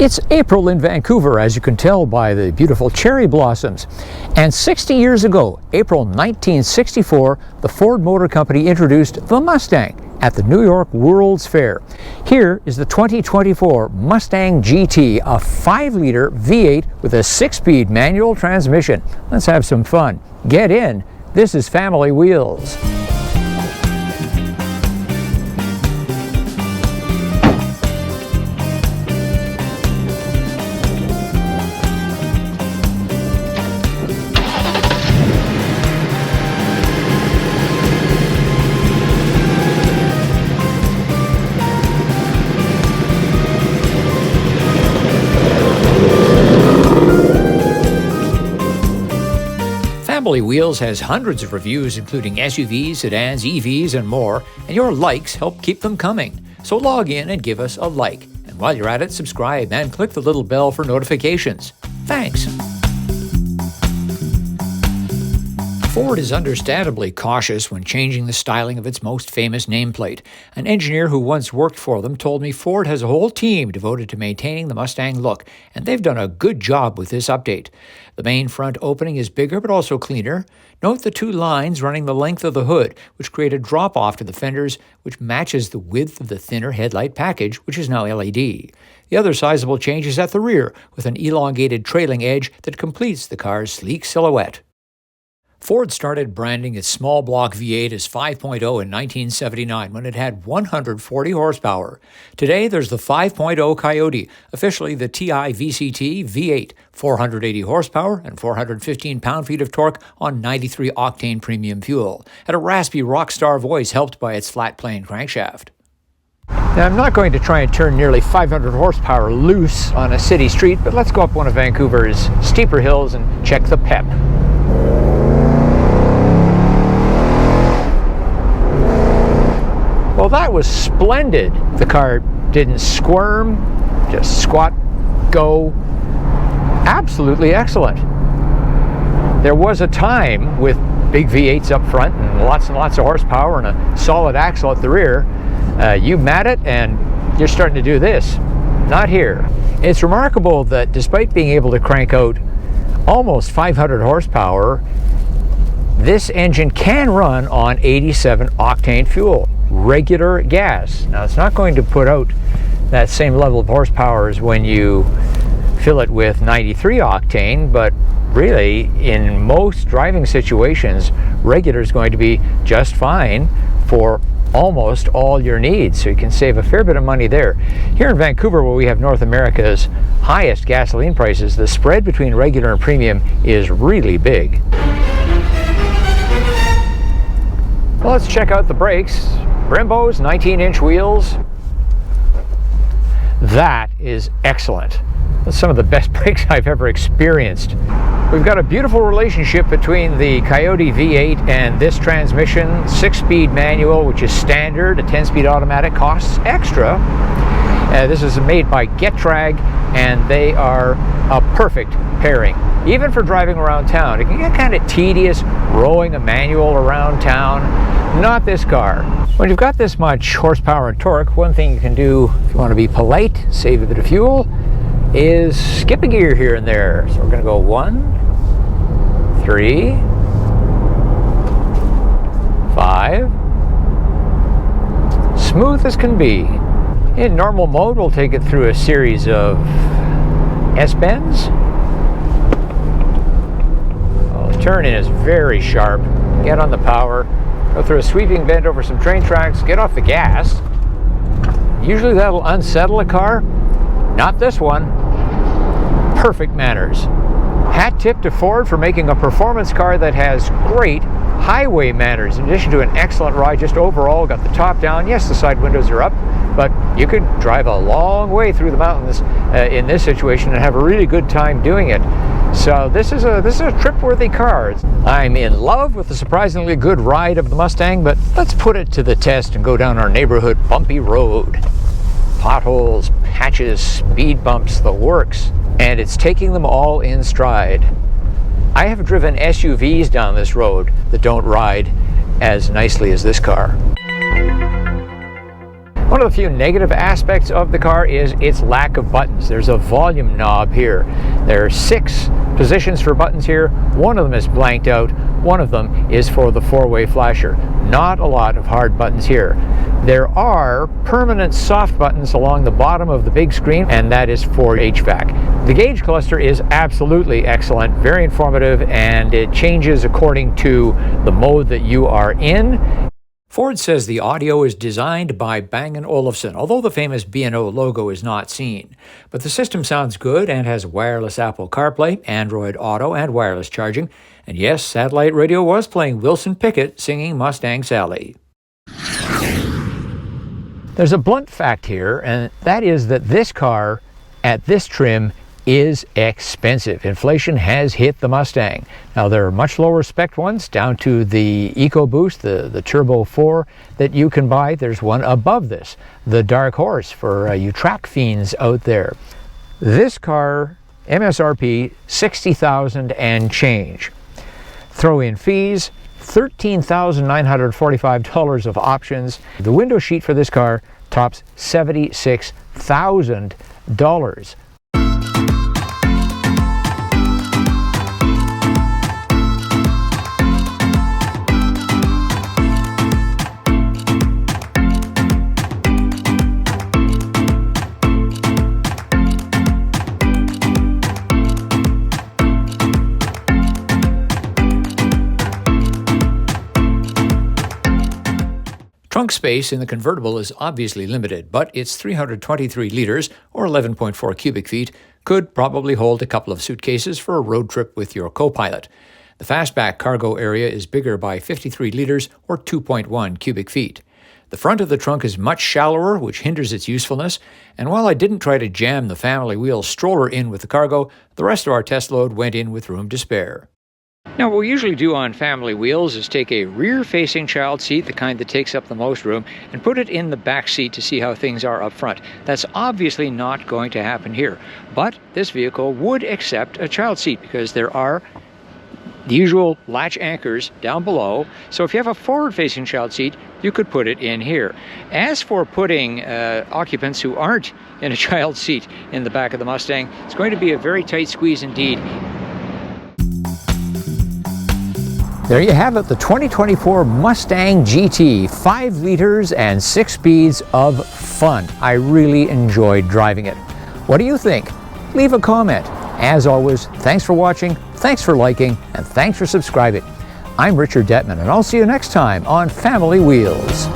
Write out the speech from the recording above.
It's April in Vancouver, as you can tell by the beautiful cherry blossoms. And 60 years ago, April 1964, the Ford Motor Company introduced the Mustang at the New York World's Fair. Here is the 2024 Mustang GT, a 5-liter V8 with a 6-speed manual transmission. Let's have some fun. Get in. This is Family Wheels. Family Wheels has hundreds of reviews including SUVs, sedans, EVs, and more, and your likes help keep them coming. So log in and give us a like. And while you're at it, subscribe and click the little bell for notifications. Thanks! Ford is understandably cautious when changing the styling of its most famous nameplate. An engineer who once worked for them told me Ford has a whole team devoted to maintaining the Mustang look, and they've done a good job with this update. The main front opening is bigger but also cleaner. Note the 2 lines running the length of the hood, which create a drop-off to the fenders, which matches the width of the thinner headlight package, which is now LED. The other sizable change is at the rear, with an elongated trailing edge that completes the car's sleek silhouette. Ford started branding its small block V8 as 5.0 in 1979 when it had 140 horsepower. Today there's the 5.0 Coyote, officially the TI VCT V8, 480 horsepower and 415 pound-feet of torque on 93 octane premium fuel, and a raspy rock star voice helped by its flat-plane crankshaft. Now, I'm not going to try and turn nearly 500 horsepower loose on a city street, but let's go up one of Vancouver's steeper hills and check the pep. Well, that was splendid. The car didn't squirm, just squat, go. Absolutely excellent. There was a time with big V8s up front and lots of horsepower and a solid axle at the rear. You mat it and you're starting to do this. Not here. It's remarkable that despite being able to crank out almost 500 horsepower, this engine can run on 87 octane fuel. Regular gas. Now, it's not going to put out that same level of horsepower as when you fill it with 93 octane, but really in most driving situations regular is going to be just fine for almost all your needs, so you can save a fair bit of money there. Here in Vancouver, where we have North America's highest gasoline prices, the spread between regular and premium is really big. Well, let's check out the brakes. Brembo's 19-inch wheels. That is excellent. That's some of the best brakes I've ever experienced. We've got a beautiful relationship between the Coyote V8 and this transmission. 6-speed manual, which is standard. A 10-speed automatic costs extra. This is made by GetDrag, and they are a perfect pairing. Even for driving around town. It can get kind of tedious rowing a manual around town. Not this car. When you've got this much horsepower and torque, one thing you can do if you want to be polite, save a bit of fuel, is skip a gear here and there. So we're going to go 1, 3, 5. Smooth as can be. In normal mode, we'll take it through a series of S-bends. Well, the turn in is very sharp. Get on the power. Go through a sweeping bend over some train tracks, get off the gas. Usually that'll unsettle a car. Not this one. Perfect manners. Hat tip to Ford for making a performance car that has great highway manners. In addition to an excellent ride, just overall, got the top down. Yes, the side windows are up, but you could drive a long way through the mountains in this situation and have a really good time doing it. So this is a trip-worthy car. I'm in love with the surprisingly good ride of the Mustang, but let's put it to the test and go down our neighborhood bumpy road. Potholes, patches, speed bumps, the works, and it's taking them all in stride. I have driven SUVs down this road that don't ride as nicely as this car. One of the few negative aspects of the car is its lack of buttons. There's a volume knob here. There are 6 positions for buttons here. One of them is blanked out. One of them is for the 4-way flasher. Not a lot of hard buttons here. There are permanent soft buttons along the bottom of the big screen, and that is for HVAC. The gauge cluster is absolutely excellent, very informative, and it changes according to the mode that you are in. Ford says the audio is designed by Bang & Olufsen, although the famous B&O logo is not seen. But the system sounds good and has wireless Apple CarPlay, Android Auto, and wireless charging. And yes, satellite radio was playing Wilson Pickett singing Mustang Sally. There's a blunt fact here, and that is that this car at this trim is expensive. Inflation has hit the Mustang. Now there are much lower spec ones down to the EcoBoost, the Turbo 4 that you can buy. There's one above this, the Dark Horse for you track fiends out there. This car, MSRP, $60,000 and change. Throw in fees, $13,945 of options. The window sheet for this car tops $76,000. Trunk space in the convertible is obviously limited, but its 323 liters, or 11.4 cubic feet, could probably hold a couple of suitcases for a road trip with your co-pilot. The fastback cargo area is bigger by 53 liters, or 2.1 cubic feet. The front of the trunk is much shallower, which hinders its usefulness, and while I didn't try to jam the family wheel stroller in with the cargo, the rest of our test load went in with room to spare. Now, what we usually do on family wheels is take a rear-facing child seat, the kind that takes up the most room, and put it in the back seat to see how things are up front. That's obviously not going to happen here, but this vehicle would accept a child seat because there are the usual latch anchors down below. So if you have a forward-facing child seat, you could put it in here. As for putting occupants who aren't in a child seat in the back of the Mustang, it's going to be a very tight squeeze indeed. There you have it, the 2024 Mustang GT, 5 liters and 6 speeds of fun. I really enjoyed driving it. What do you think? Leave a comment. As always, thanks for watching, thanks for liking, and thanks for subscribing. I'm Richard Detman, and I'll see you next time on Family Wheels.